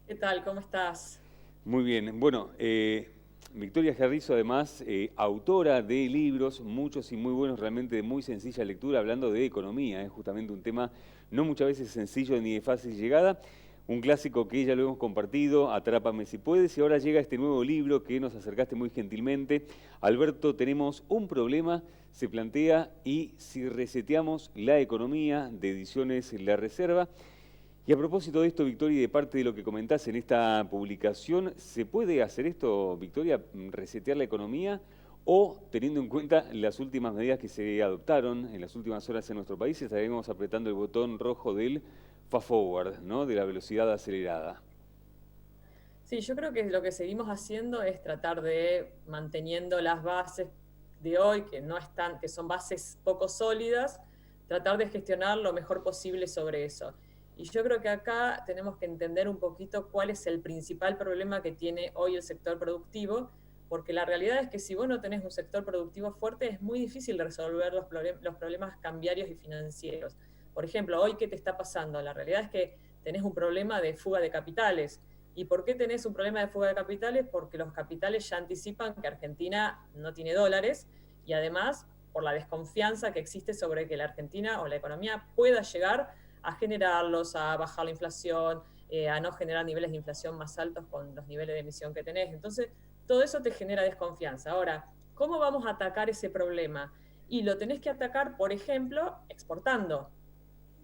¿Qué tal? ¿Cómo estás? Muy bien. Bueno, Victoria Jerrizo, además, autora de libros, muchos y muy buenos, realmente de muy sencilla lectura, hablando de economía, es justamente un tema no muchas veces sencillo ni de fácil llegada. Un clásico que ya lo hemos compartido, Atrápame si puedes, y ahora llega este nuevo libro que nos acercaste muy gentilmente. Alberto, tenemos un problema, se plantea, y si reseteamos la economía, de Ediciones La Reserva. Y a propósito de esto, Victoria, y de parte de lo que comentás en esta publicación, ¿se puede hacer esto, Victoria, resetear la economía? O, teniendo en cuenta las últimas medidas que se adoptaron en las últimas horas en nuestro país, estaremos apretando el botón rojo del fast forward, ¿no? De la velocidad acelerada. Sí, yo creo que lo que seguimos haciendo es tratar de manteniendo las bases de hoy, que no están, que son bases poco sólidas, tratar de gestionar lo mejor posible sobre eso. Y yo creo que acá tenemos que entender un poquito cuál es el principal problema que tiene hoy el sector productivo, porque la realidad es que si vos no tenés un sector productivo fuerte, es muy difícil resolver los problemas cambiarios y financieros. Por ejemplo, hoy, ¿qué te está pasando? La realidad es que tenés un problema de fuga de capitales. ¿Y por qué tenés un problema de fuga de capitales? Porque los capitales ya anticipan que Argentina no tiene dólares y además por la desconfianza que existe sobre que la Argentina o la economía pueda llegar a generarlos, a bajar la inflación, a no generar niveles de inflación más altos con los niveles de emisión que tenés. Entonces, todo eso te genera desconfianza. Ahora, ¿cómo vamos a atacar ese problema? Y lo tenés que atacar, por ejemplo, exportando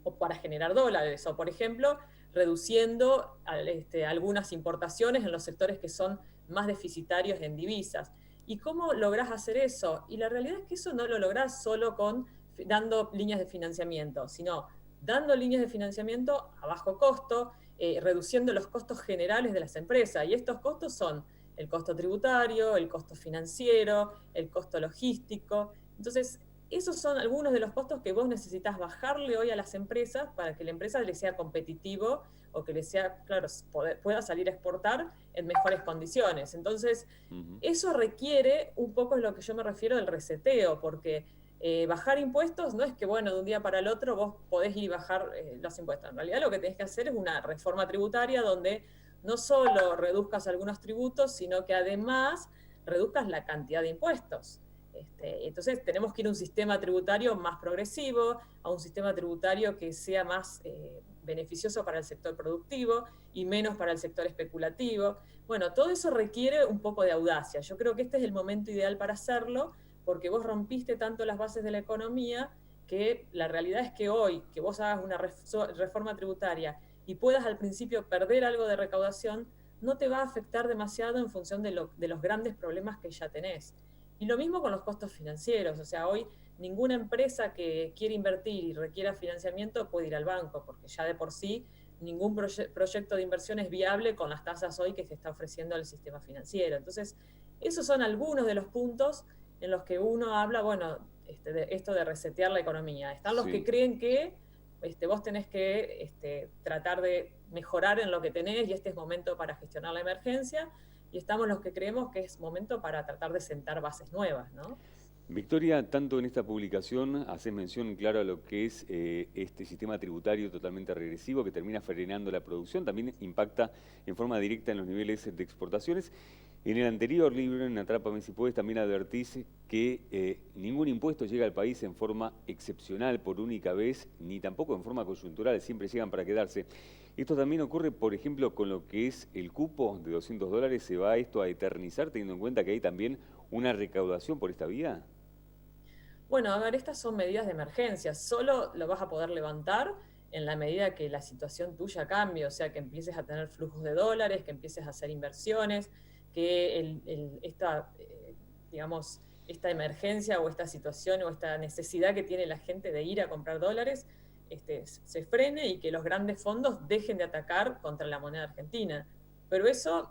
o para generar dólares, o por ejemplo, reduciendo algunas importaciones en los sectores que son más deficitarios en divisas. ¿Y cómo lográs hacer eso? Y la realidad es que eso no lo lográs solo con dando líneas de financiamiento, sino dando líneas de financiamiento a bajo costo, reduciendo los costos generales de las empresas. Y estos costos son el costo tributario, el costo financiero, el costo logístico. Entonces, esos son algunos de los costos que vos necesitas bajarle hoy a las empresas para que la empresa le sea competitivo o que le sea, claro, pueda salir a exportar en mejores condiciones. Entonces, Ujú. eso requiere un poco es lo que yo me refiero del reseteo, porque bajar impuestos no es que, bueno, de un día para el otro vos podés ir y bajar los impuestos. En realidad lo que tenés que hacer es una reforma tributaria donde no solo reduzcas algunos tributos, sino que además reduzcas la cantidad de impuestos. Entonces tenemos que ir a un sistema tributario más progresivo, a un sistema tributario que sea más beneficioso para el sector productivo y menos para el sector especulativo. Bueno, todo eso requiere un poco de audacia. Yo creo que este es el momento ideal para hacerlo porque vos rompiste tanto las bases de la economía que la realidad es que hoy que vos hagas una reforma tributaria y puedas al principio perder algo de recaudación, no te va a afectar demasiado en función de los grandes problemas que ya tenés. Y lo mismo con los costos financieros, o sea, hoy ninguna empresa que quiere invertir y requiera financiamiento puede ir al banco, porque ya de por sí ningún proyecto de inversión es viable con las tasas hoy que se está ofreciendo el sistema financiero. Entonces, esos son algunos de los puntos en los que uno habla, bueno, de esto de resetear la economía. Están los que Sí. creen que vos tenés que tratar de mejorar en lo que tenés y este es momento para gestionar la emergencia y estamos los que creemos que es momento para tratar de sentar bases nuevas, ¿no? Victoria, tanto en esta publicación haces mención, claro, a lo que es este sistema tributario totalmente regresivo que termina frenando la producción, también impacta en forma directa en los niveles de exportaciones. En el anterior libro, en Atrápame si puedes, también advertís que ningún impuesto llega al país en forma excepcional por única vez, ni tampoco en forma coyuntural, siempre llegan para quedarse. Esto también ocurre, por ejemplo, con lo que es el cupo de $200, ¿se va esto a eternizar teniendo en cuenta que hay también una recaudación por esta vía? Bueno, a ver, estas son medidas de emergencia. Solo lo vas a poder levantar en la medida que la situación tuya cambie, o sea, que empieces a tener flujos de dólares, que empieces a hacer inversiones, que digamos, esta emergencia o esta situación o esta necesidad que tiene la gente de ir a comprar dólares se frene y que los grandes fondos dejen de atacar contra la moneda argentina. Pero eso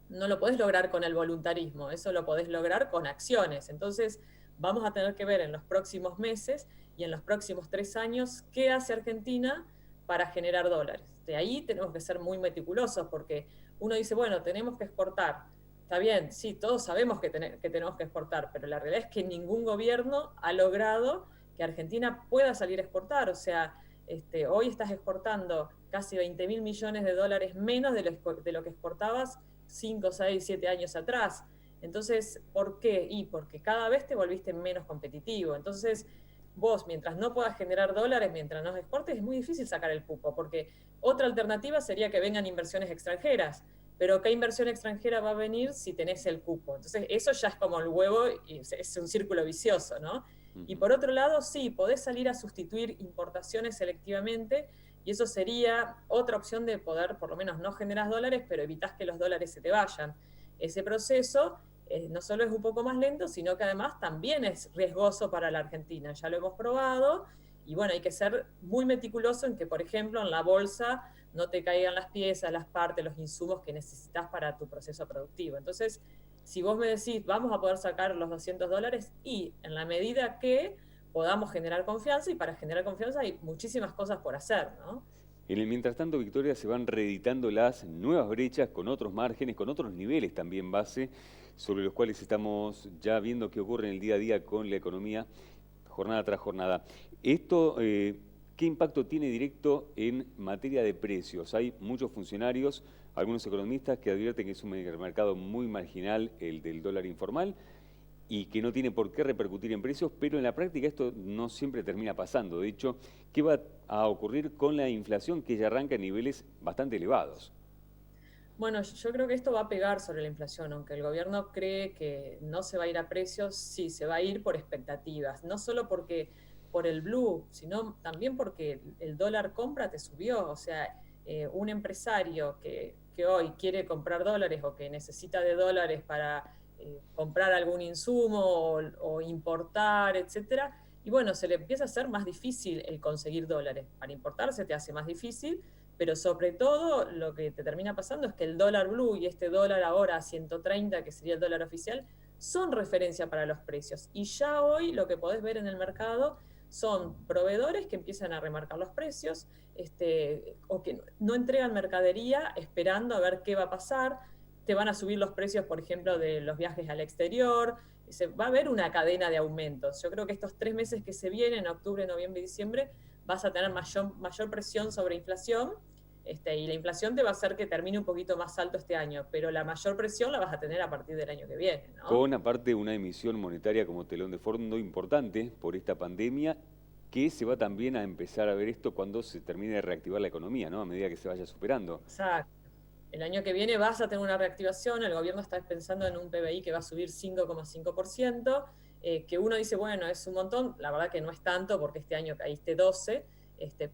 no lo podés lograr con el voluntarismo, eso lo podés lograr con acciones. Entonces, vamos a tener que ver en los próximos meses y en los próximos 3 años qué hace Argentina para generar dólares. De ahí tenemos que ser muy meticulosos porque uno dice, bueno, tenemos que exportar. Está bien, sí, todos sabemos que tenemos que exportar, pero la realidad es que ningún gobierno ha logrado que Argentina pueda salir a exportar. O sea, hoy estás exportando casi 20.000 millones de dólares menos de lo que exportabas 5, 6, 7 años atrás. Entonces, ¿por qué? Y porque cada vez te volviste menos competitivo. Entonces, vos, mientras no puedas generar dólares, mientras no exportes, es muy difícil sacar el cupo, porque otra alternativa sería que vengan inversiones extranjeras. Pero ¿qué inversión extranjera va a venir si tenés el cupo? Entonces, eso ya es como el huevo y es un círculo vicioso, ¿no? Y por otro lado, sí, podés salir a sustituir importaciones selectivamente y eso sería otra opción de poder, por lo menos no generas dólares, pero evitas que los dólares se te vayan. Ese proceso no solo es un poco más lento, sino que además también es riesgoso para la Argentina. Ya lo hemos probado y bueno, hay que ser muy meticuloso en que, por ejemplo, en la bolsa no te caigan las piezas, las partes, los insumos que necesitas para tu proceso productivo. Entonces, si vos me decís, vamos a poder sacar los $200 y en la medida que podamos generar confianza, y para generar confianza hay muchísimas cosas por hacer, ¿no? En el mientras tanto, Victoria, se van reeditando las nuevas brechas con otros márgenes, con otros niveles también base, sobre los cuales estamos ya viendo qué ocurre en el día a día con la economía, jornada tras jornada. Esto, ¿qué impacto tiene directo en materia de precios? Hay muchos funcionarios, algunos economistas que advierten que es un mercado muy marginal el del dólar informal y que no tiene por qué repercutir en precios, pero en la práctica esto no siempre termina pasando. De hecho, ¿qué va a ocurrir con la inflación que ya arranca en niveles bastante elevados? Bueno, yo creo que esto va a pegar sobre la inflación, aunque el gobierno cree que no se va a ir a precios, sí, se va a ir por expectativas, no solo porque por el blue, sino también porque el dólar compra te subió, o sea, un empresario que hoy quiere comprar dólares o que necesita de dólares para comprar algún insumo o importar, etcétera, y bueno, se le empieza a hacer más difícil el conseguir dólares. Para importar se te hace más difícil, pero sobre todo lo que te termina pasando es que el dólar blue y este dólar ahora a 130, que sería el dólar oficial, son referencia para los precios. Y ya hoy lo que podés ver en el mercado son proveedores que empiezan a remarcar los precios, o que no entregan mercadería esperando a ver qué va a pasar. Te van a subir los precios, por ejemplo, de los viajes al exterior. Va a haber una cadena de aumentos. Yo creo que estos 3 meses que se vienen, octubre, noviembre y diciembre, vas a tener mayor presión sobre inflación, y la inflación te va a hacer que termine un poquito más alto este año, pero la mayor presión la vas a tener a partir del año que viene, ¿no? Con aparte una emisión monetaria como telón de fondo importante por esta pandemia, que se va también a empezar a ver esto cuando se termine de reactivar la economía, ¿no? A medida que se vaya superando. Exacto. El año que viene vas a tener una reactivación, el gobierno está pensando en un PBI que va a subir 5,5%, que uno dice, bueno, es un montón, la verdad que no es tanto porque este año caíste 12%,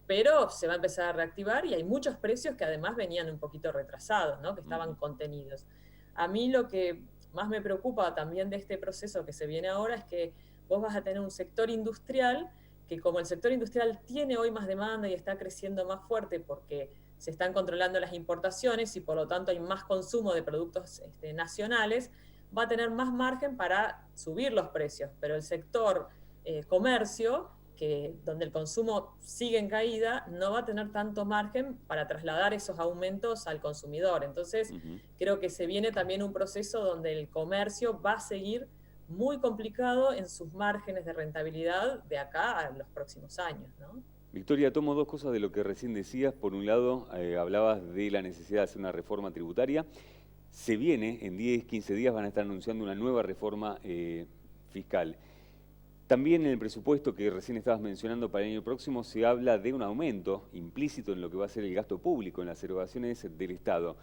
pero se va a empezar a reactivar y hay muchos precios que además venían un poquito retrasados, ¿no? Que estaban contenidos. A mí lo que más me preocupa también de este proceso que se viene ahora es que vos vas a tener un sector industrial que, como el sector industrial tiene hoy más demanda y está creciendo más fuerte porque se están controlando las importaciones y por lo tanto hay más consumo de productos nacionales, va a tener más margen para subir los precios, pero el sector comercio, donde el consumo sigue en caída, no va a tener tanto margen para trasladar esos aumentos al consumidor. Entonces, creo que se viene también un proceso donde el comercio va a seguir muy complicado en sus márgenes de rentabilidad de acá a los próximos años, ¿no? Victoria, tomo dos cosas de lo que recién decías. Por un lado, hablabas de la necesidad de hacer una reforma tributaria. Se viene, en 10, 15 días van a estar anunciando una nueva reforma fiscal. También en el presupuesto que recién estabas mencionando para el año próximo se habla de un aumento implícito en lo que va a ser el gasto público, en las erogaciones del Estado.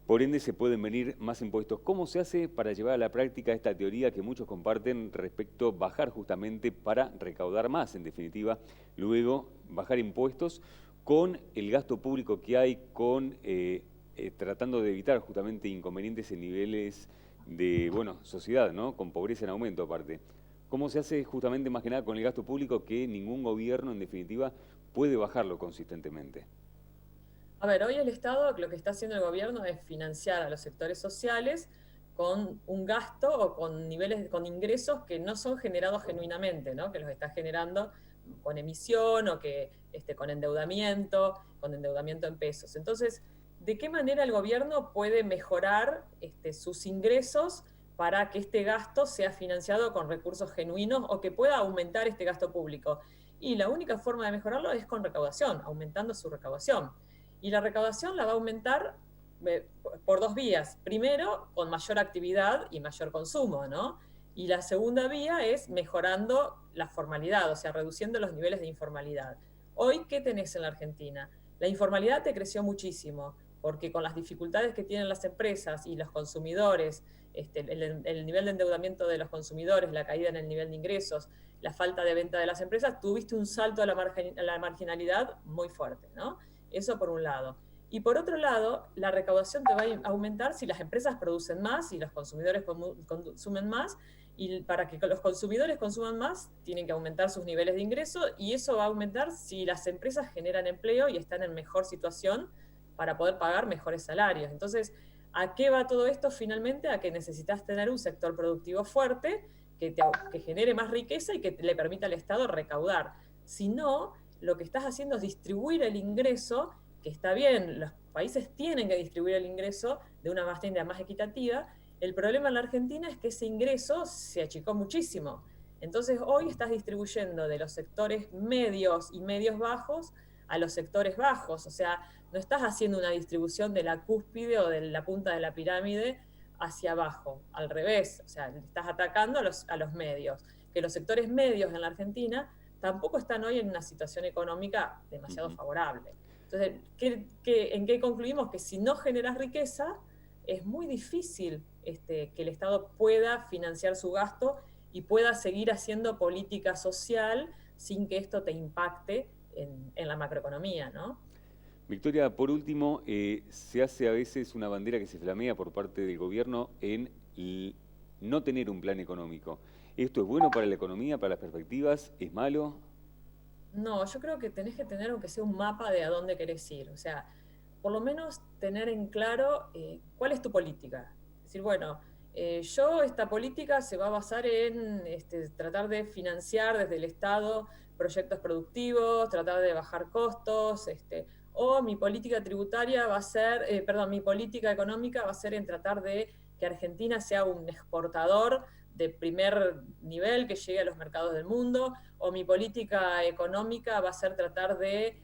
Por ende, se pueden venir más impuestos. ¿Cómo se hace para llevar a la práctica esta teoría que muchos comparten respecto a bajar justamente para recaudar más, en definitiva, luego bajar impuestos con el gasto público que hay, tratando de evitar justamente inconvenientes en niveles de, sociedad, ¿no? Con pobreza en aumento aparte? ¿Cómo se hace justamente más que nada con el gasto público que ningún gobierno, en definitiva, puede bajarlo consistentemente? A ver, hoy el Estado lo que está haciendo el gobierno es financiar a los sectores sociales con un gasto o con niveles, con ingresos que no son generados genuinamente, ¿no? Que los está generando con emisión o con endeudamiento en pesos. Entonces, ¿de qué manera el gobierno puede mejorar sus ingresos para que este gasto sea financiado con recursos genuinos o que pueda aumentar este gasto público? Y la única forma de mejorarlo es con recaudación, aumentando su recaudación. Y la recaudación la va a aumentar por dos vías. Primero, con mayor actividad y mayor consumo, ¿no? Y la segunda vía es mejorando la formalidad, o sea, reduciendo los niveles de informalidad. Hoy, ¿qué tenés en la Argentina? La informalidad te creció muchísimo, porque con las dificultades que tienen las empresas y los consumidores, el nivel de endeudamiento de los consumidores, la caída en el nivel de ingresos, la falta de venta de las empresas, tuviste un salto a la marginalidad muy fuerte, ¿no? Eso por un lado. Y por otro lado, la recaudación te va a aumentar si las empresas producen más y los consumidores consumen más. Y para que los consumidores consuman más, tienen que aumentar sus niveles de ingreso y eso va a aumentar si las empresas generan empleo y están en mejor situación para poder pagar mejores salarios. Entonces, ¿a qué va todo esto finalmente? A que necesitas tener un sector productivo fuerte que genere más riqueza y que le permita al Estado recaudar. Si no, lo que estás haciendo es distribuir el ingreso, que está bien, los países tienen que distribuir el ingreso de una manera más equitativa. El problema en la Argentina es que ese ingreso se achicó muchísimo. Entonces hoy estás distribuyendo de los sectores medios y medios bajos a los sectores bajos. O sea, no estás haciendo una distribución de la cúspide o de la punta de la pirámide hacia abajo, al revés, o sea, estás atacando a los medios, que los sectores medios en la Argentina tampoco están hoy en una situación económica demasiado favorable. Entonces, ¿en qué concluimos? Que si no generas riqueza, es muy difícil que el Estado pueda financiar su gasto y pueda seguir haciendo política social sin que esto te impacte en la macroeconomía, ¿no? Victoria, por último, se hace a veces una bandera que se flamea por parte del gobierno en no tener un plan económico. ¿Esto es bueno para la economía, para las perspectivas? ¿Es malo? No, yo creo que tenés que tener, aunque sea un mapa de a dónde querés ir. O sea, por lo menos tener en claro cuál es tu política. Es decir, bueno, esta política se va a basar en tratar de financiar desde el Estado proyectos productivos, tratar de bajar costos, o mi política tributaria va a ser, mi política económica va a ser en tratar de que Argentina sea un exportador de primer nivel que llegue a los mercados del mundo, o mi política económica va a ser tratar de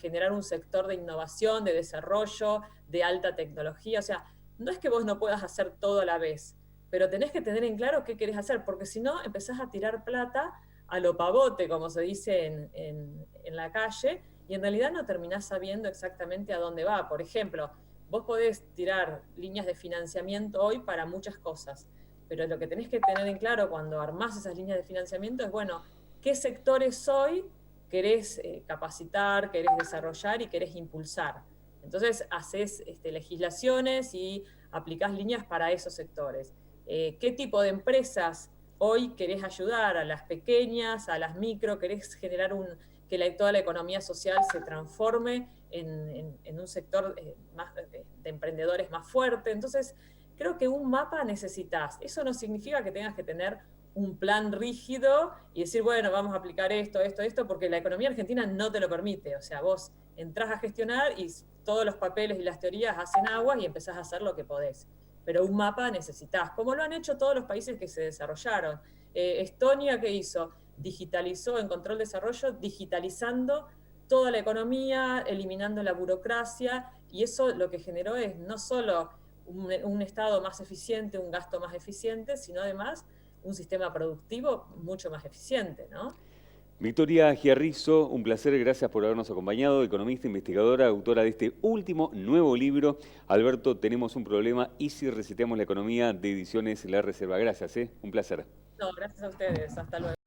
generar un sector de innovación, de desarrollo, de alta tecnología. O sea, no es que vos no puedas hacer todo a la vez, pero tenés que tener en claro qué querés hacer, porque si no empezás a tirar plata a lo pavote, como se dice en la calle, y en realidad no terminás sabiendo exactamente a dónde va. Por ejemplo, vos podés tirar líneas de financiamiento hoy para muchas cosas, pero lo que tenés que tener en claro cuando armás esas líneas de financiamiento es, bueno, ¿qué sectores hoy querés capacitar, querés desarrollar y querés impulsar? Entonces haces legislaciones y aplicás líneas para esos sectores. ¿Qué tipo de empresas hoy querés ayudar? A las pequeñas, a las micro, querés generar que toda la economía social se transforme en un sector más de emprendedores más fuerte. Entonces, creo que un mapa necesitas. Eso no significa que tengas que tener un plan rígido y decir, bueno, vamos a aplicar esto, porque la economía argentina no te lo permite. O sea, vos entrás a gestionar y todos los papeles y las teorías hacen aguas y empezás a hacer lo que podés. Pero un mapa necesitas, como lo han hecho todos los países que se desarrollaron. Estonia, ¿qué hizo? Digitalizó, encontró el desarrollo digitalizando toda la economía, eliminando la burocracia, y eso lo que generó es no solo un Estado más eficiente, un gasto más eficiente, sino además un sistema productivo mucho más eficiente, ¿no? Victoria Giarrizo, un placer, gracias por habernos acompañado, economista, investigadora, autora de este último nuevo libro, Alberto, tenemos un problema, y si reseteamos la economía, de Ediciones La Reserva. Gracias, un placer. No, gracias a ustedes, hasta luego.